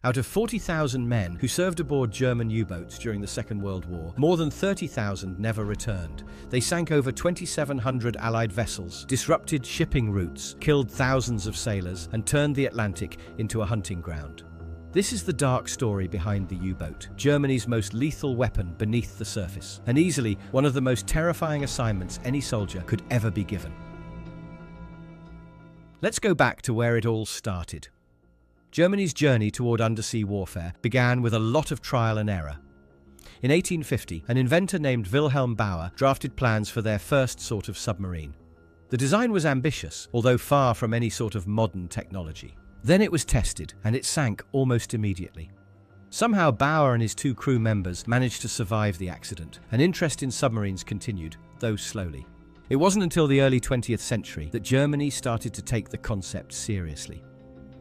Out of 40,000 men who served aboard German U-boats during the Second World War, more than 30,000 never returned. They sank over 2,700 Allied vessels, disrupted shipping routes, killed thousands of sailors, and turned the Atlantic into a hunting ground. This is the dark story behind the U-boat, Germany's most lethal weapon beneath the surface, and easily one of the most terrifying assignments any soldier could ever be given. Let's go back to where it all started. Germany's journey toward undersea warfare began with a lot of trial and error. In 1850, an inventor named Wilhelm Bauer drafted plans for their first sort of submarine. The design was ambitious, although far from any sort of modern technology. Then it was tested, and it sank almost immediately. Somehow Bauer and his 2 crew members managed to survive the accident, and interest in submarines continued, though slowly. It wasn't until the early 20th century that Germany started to take the concept seriously.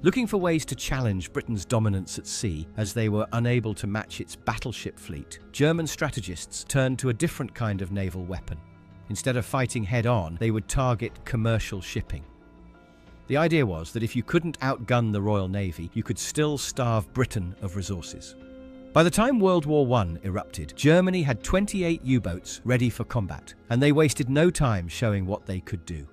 Looking for ways to challenge Britain's dominance at sea, as they were unable to match its battleship fleet, German strategists turned to a different kind of naval weapon. Instead of fighting head-on, they would target commercial shipping. The idea was that if you couldn't outgun the Royal Navy, you could still starve Britain of resources. By the time World War I erupted, Germany had 28 U-boats ready for combat, and they wasted no time showing what they could do.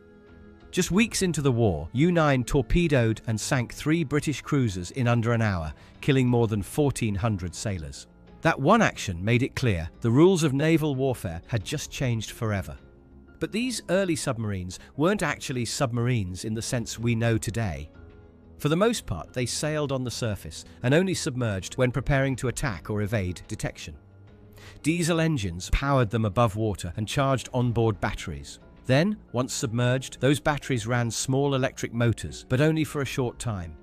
Just weeks into the war, U-9 torpedoed and sank 3 British cruisers in under an hour, killing more than 1,400 sailors. That one action made it clear the rules of naval warfare had just changed forever. But these early submarines weren't actually submarines in the sense we know today. For the most part, they sailed on the surface and only submerged when preparing to attack or evade detection. Diesel engines powered them above water and charged onboard batteries. Then, once submerged, those batteries ran small electric motors, but only for a short time.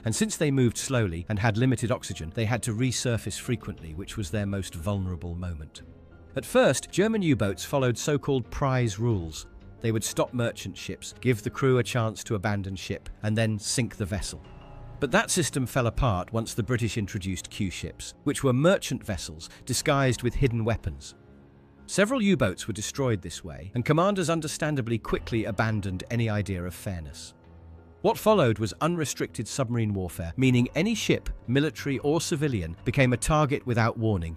And since they moved slowly and had limited oxygen, they had to resurface frequently, which was their most vulnerable moment. At first, German U-boats followed so-called prize rules. They would stop merchant ships, give the crew a chance to abandon ship, and then sink the vessel. But that system fell apart once the British introduced Q-ships, which were merchant vessels disguised with hidden weapons. Several U-boats were destroyed this way, and commanders understandably quickly abandoned any idea of fairness. What followed was unrestricted submarine warfare, meaning any ship, military or civilian, became a target without warning.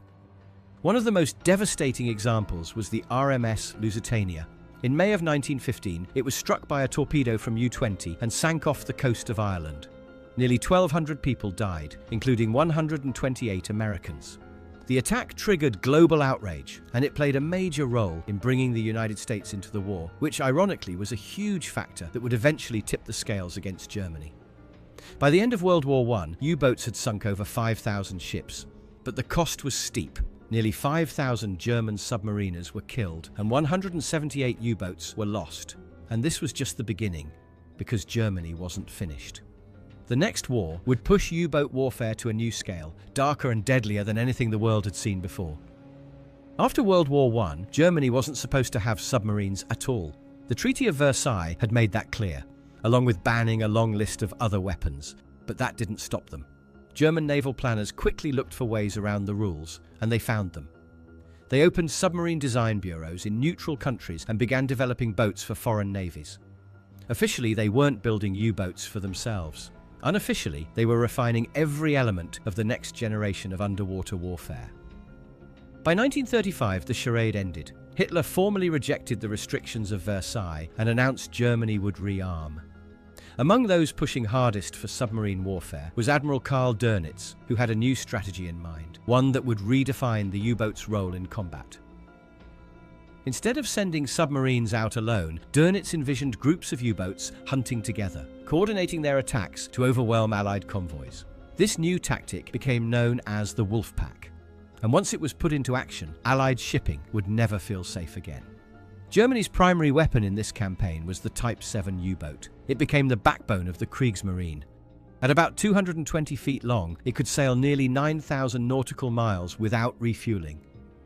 One of the most devastating examples was the RMS Lusitania. In May of 1915, it was struck by a torpedo from U-20 and sank off the coast of Ireland. Nearly 1,200 people died, including 128 Americans. The attack triggered global outrage, and it played a major role in bringing the United States into the war, which ironically was a huge factor that would eventually tip the scales against Germany. By the end of World War I, U-boats had sunk over 5,000 ships, but the cost was steep. Nearly 5,000 German submariners were killed, and 178 U-boats were lost. And this was just the beginning, because Germany wasn't finished. The next war would push U-boat warfare to a new scale, darker and deadlier than anything the world had seen before. After World War I, Germany wasn't supposed to have submarines at all. The Treaty of Versailles had made that clear, along with banning a long list of other weapons, but that didn't stop them. German naval planners quickly looked for ways around the rules, and they found them. They opened submarine design bureaus in neutral countries and began developing boats for foreign navies. Officially, they weren't building U-boats for themselves. Unofficially, they were refining every element of the next generation of underwater warfare. By 1935, the charade ended. Hitler formally rejected the restrictions of Versailles and announced Germany would rearm. Among those pushing hardest for submarine warfare was Admiral Karl Dönitz, who had a new strategy in mind, one that would redefine the U-boat's role in combat. Instead of sending submarines out alone, Dönitz envisioned groups of U-boats hunting together, coordinating their attacks to overwhelm Allied convoys. This new tactic became known as the Wolf Pack, and once it was put into action, Allied shipping would never feel safe again. Germany's primary weapon in this campaign was the Type 7 U-boat. It became the backbone of the Kriegsmarine. At about 220 feet long, it could sail nearly 9,000 nautical miles without refueling.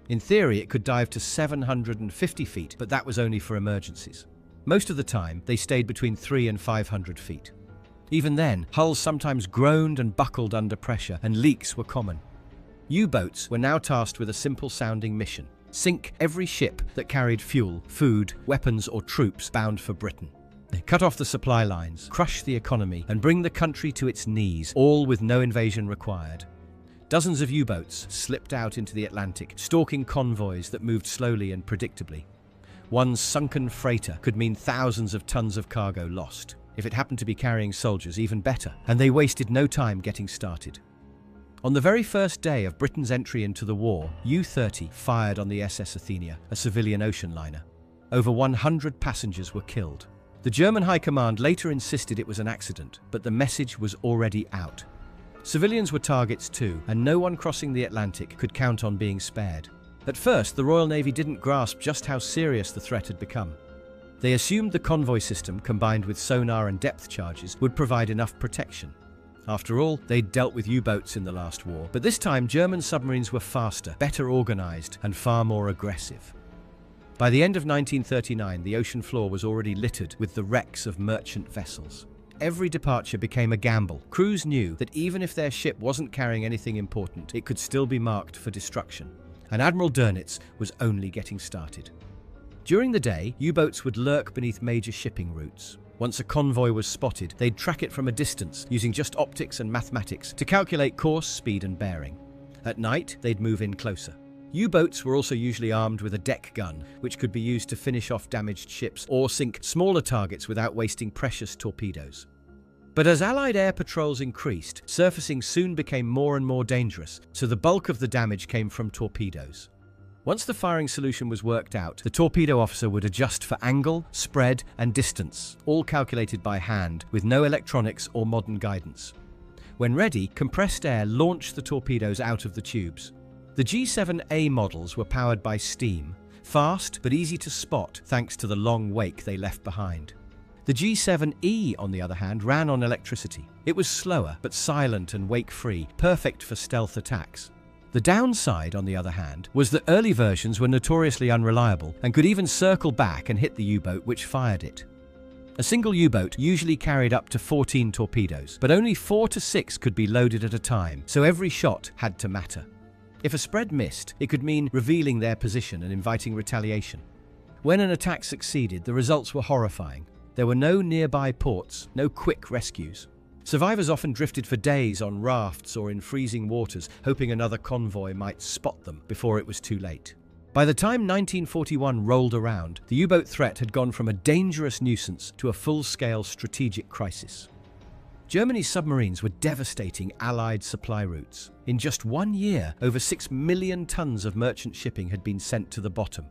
In theory, it could dive to 750 feet, but that was only for emergencies. Most of the time, they stayed between 300 and 500 feet. Even then, hulls sometimes groaned and buckled under pressure, and leaks were common. U-boats were now tasked with a simple-sounding mission: sink every ship that carried fuel, food, weapons, or troops bound for Britain. They cut off the supply lines, crush the economy, and bring the country to its knees, all with no invasion required. Dozens of U-boats slipped out into the Atlantic, stalking convoys that moved slowly and predictably. One sunken freighter could mean thousands of tons of cargo lost. If it happened to be carrying soldiers, even better, and they wasted no time getting started. On the very first day of Britain's entry into the war, U-30 fired on the SS Athenia, a civilian ocean liner. Over 100 passengers were killed. The German High Command later insisted it was an accident, but the message was already out. Civilians were targets too, and no one crossing the Atlantic could count on being spared. At first, the Royal Navy didn't grasp just how serious the threat had become. They assumed the convoy system, combined with sonar and depth charges, would provide enough protection. After all, they'd dealt with U-boats in the last war, but this time German submarines were faster, better organized, and far more aggressive. By the end of 1939, the ocean floor was already littered with the wrecks of merchant vessels. Every departure became a gamble. Crews knew that even if their ship wasn't carrying anything important, it could still be marked for destruction. And Admiral Dönitz was only getting started. During the day, U-boats would lurk beneath major shipping routes. Once a convoy was spotted, they'd track it from a distance, using just optics and mathematics to calculate course, speed, and bearing. At night, they'd move in closer. U-boats were also usually armed with a deck gun, which could be used to finish off damaged ships or sink smaller targets without wasting precious torpedoes. But as Allied air patrols increased, surfacing soon became more and more dangerous, so the bulk of the damage came from torpedoes. Once the firing solution was worked out, the torpedo officer would adjust for angle, spread, and distance, all calculated by hand, with no electronics or modern guidance. When ready, compressed air launched the torpedoes out of the tubes. The G7A models were powered by steam, fast but easy to spot thanks to the long wake they left behind. The G7E, on the other hand, ran on electricity. It was slower but silent and wake-free, perfect for stealth attacks. The downside, on the other hand, was that early versions were notoriously unreliable and could even circle back and hit the U-boat which fired it. A single U-boat usually carried up to 14 torpedoes, but only 4 to 6 could be loaded at a time, so every shot had to matter. If a spread missed, it could mean revealing their position and inviting retaliation. When an attack succeeded, the results were horrifying. There were no nearby ports, no quick rescues. Survivors often drifted for days on rafts or in freezing waters, hoping another convoy might spot them before it was too late. By the time 1941 rolled around, the U-boat threat had gone from a dangerous nuisance to a full-scale strategic crisis. Germany's submarines were devastating Allied supply routes. In just 1 year, over 6 million tons of merchant shipping had been sent to the bottom.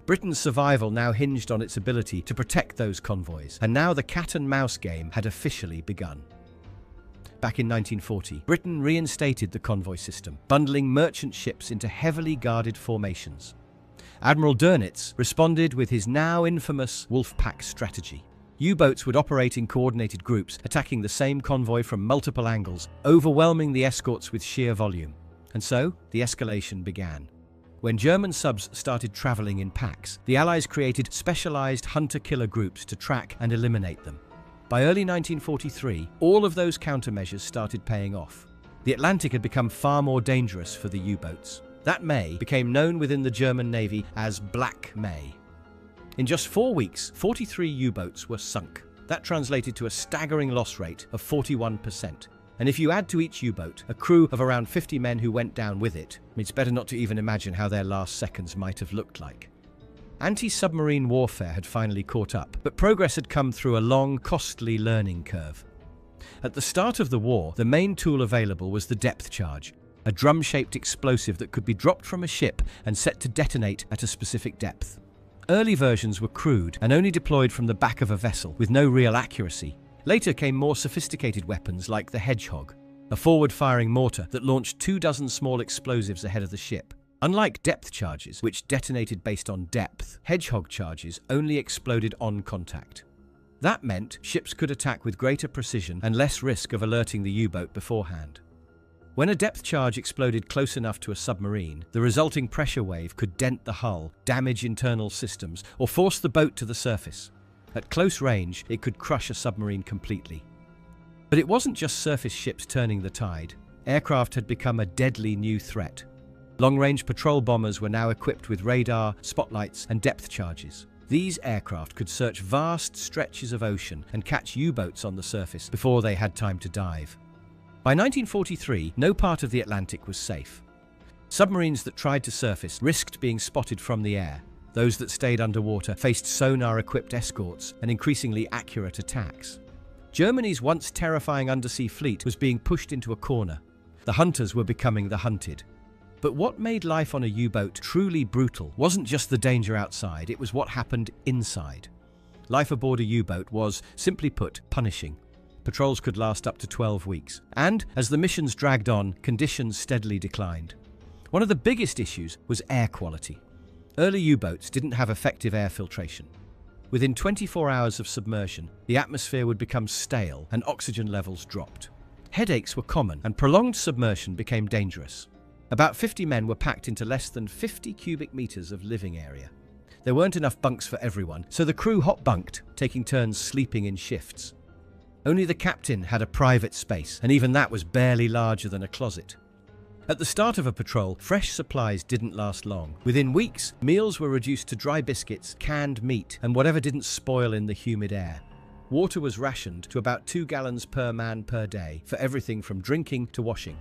Britain's survival now hinged on its ability to protect those convoys, and now the cat-and-mouse game had officially begun. Back in 1940, Britain reinstated the convoy system, bundling merchant ships into heavily guarded formations. Admiral Dönitz responded with his now infamous wolf-pack strategy. U-boats would operate in coordinated groups, attacking the same convoy from multiple angles, overwhelming the escorts with sheer volume. And so, the escalation began. When German subs started traveling in packs, the Allies created specialized hunter-killer groups to track and eliminate them. By early 1943, all of those countermeasures started paying off. The Atlantic had become far more dangerous for the U-boats. That May became known within the German Navy as Black May. In just 4 weeks, 43 U-boats were sunk. That translated to a staggering loss rate of 41%. And if you add to each U-boat a crew of around 50 men who went down with it, it's better not to even imagine how their last seconds might have looked like. Anti-submarine warfare had finally caught up, but progress had come through a long, costly learning curve. At the start of the war, the main tool available was the depth charge, a drum-shaped explosive that could be dropped from a ship and set to detonate at a specific depth. Early versions were crude and only deployed from the back of a vessel, with no real accuracy. Later came more sophisticated weapons like the Hedgehog, a forward-firing mortar that launched 24 small explosives ahead of the ship. Unlike depth charges, which detonated based on depth, Hedgehog charges only exploded on contact. That meant ships could attack with greater precision and less risk of alerting the U-boat beforehand. When a depth charge exploded close enough to a submarine, the resulting pressure wave could dent the hull, damage internal systems, or force the boat to the surface. At close range, it could crush a submarine completely. But it wasn't just surface ships turning the tide. Aircraft had become a deadly new threat. Long-range patrol bombers were now equipped with radar, spotlights, and depth charges. These aircraft could search vast stretches of ocean and catch U-boats on the surface before they had time to dive. By 1943, no part of the Atlantic was safe. Submarines that tried to surface risked being spotted from the air. Those that stayed underwater faced sonar-equipped escorts and increasingly accurate attacks. Germany's once terrifying undersea fleet was being pushed into a corner. The hunters were becoming the hunted. But what made life on a U-boat truly brutal wasn't just the danger outside, it was what happened inside. Life aboard a U-boat was, simply put, punishing. Patrols could last up to 12 weeks. And, as the missions dragged on, conditions steadily declined. One of the biggest issues was air quality. Early U-boats didn't have effective air filtration. Within 24 hours of submersion, the atmosphere would become stale and oxygen levels dropped. Headaches were common and prolonged submersion became dangerous. About 50 men were packed into less than 50 cubic meters of living area. There weren't enough bunks for everyone, so the crew hot-bunked, taking turns sleeping in shifts. Only the captain had a private space, and even that was barely larger than a closet. At the start of a patrol, fresh supplies didn't last long. Within weeks, meals were reduced to dry biscuits, canned meat, and whatever didn't spoil in the humid air. Water was rationed to about 2 gallons per man per day, for everything from drinking to washing.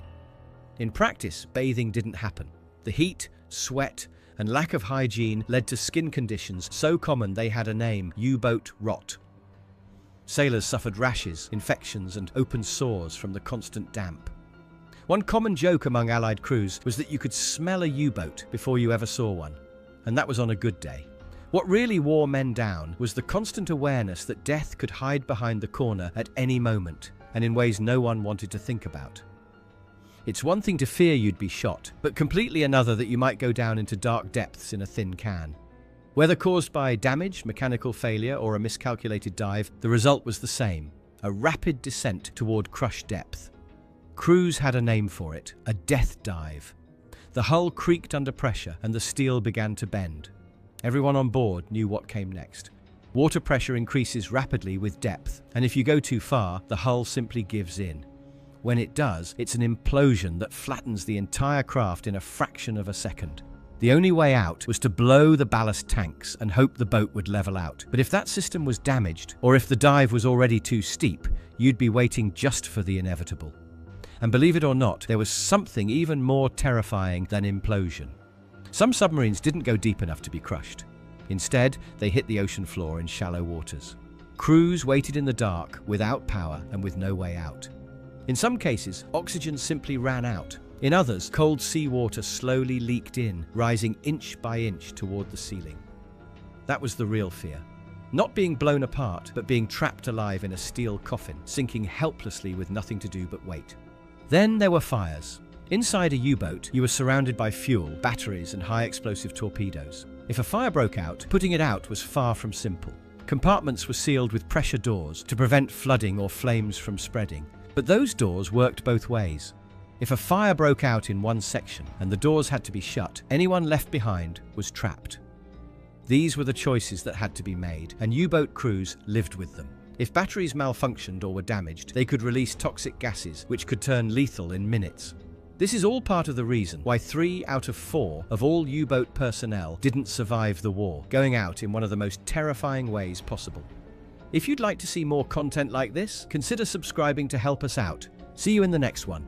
In practice, bathing didn't happen. The heat, sweat, and lack of hygiene led to skin conditions so common they had a name: U-boat rot. Sailors suffered rashes, infections, and open sores from the constant damp. One common joke among Allied crews was that you could smell a U-boat before you ever saw one, and that was on a good day. What really wore men down was the constant awareness that death could hide behind the corner at any moment, and in ways no one wanted to think about. It's one thing to fear you'd be shot, but completely another that you might go down into dark depths in a thin can. Whether caused by damage, mechanical failure, or a miscalculated dive, the result was the same: a rapid descent toward crushed depth. Crews had a name for it: a death dive. The hull creaked under pressure and the steel began to bend. Everyone on board knew what came next. Water pressure increases rapidly with depth, and if you go too far, the hull simply gives in. When it does, it's an implosion that flattens the entire craft in a fraction of a second. The only way out was to blow the ballast tanks and hope the boat would level out. But if that system was damaged, or if the dive was already too steep, you'd be waiting just for the inevitable. And believe it or not, there was something even more terrifying than implosion. Some submarines didn't go deep enough to be crushed. Instead, they hit the ocean floor in shallow waters. Crews waited in the dark, without power and with no way out. In some cases, oxygen simply ran out. In others, cold seawater slowly leaked in, rising inch by inch toward the ceiling. That was the real fear. Not being blown apart, but being trapped alive in a steel coffin, sinking helplessly with nothing to do but wait. Then there were fires. Inside a U-boat, you were surrounded by fuel, batteries, and high-explosive torpedoes. If a fire broke out, putting it out was far from simple. Compartments were sealed with pressure doors to prevent flooding or flames from spreading. But those doors worked both ways. If a fire broke out in one section and the doors had to be shut, anyone left behind was trapped. These were the choices that had to be made, and U-boat crews lived with them. If batteries malfunctioned or were damaged, they could release toxic gases, which could turn lethal in minutes. This is all part of the reason why 3 out of 4 of all U-boat personnel didn't survive the war, going out in one of the most terrifying ways possible. If you'd like to see more content like this, consider subscribing to help us out. See you in the next one.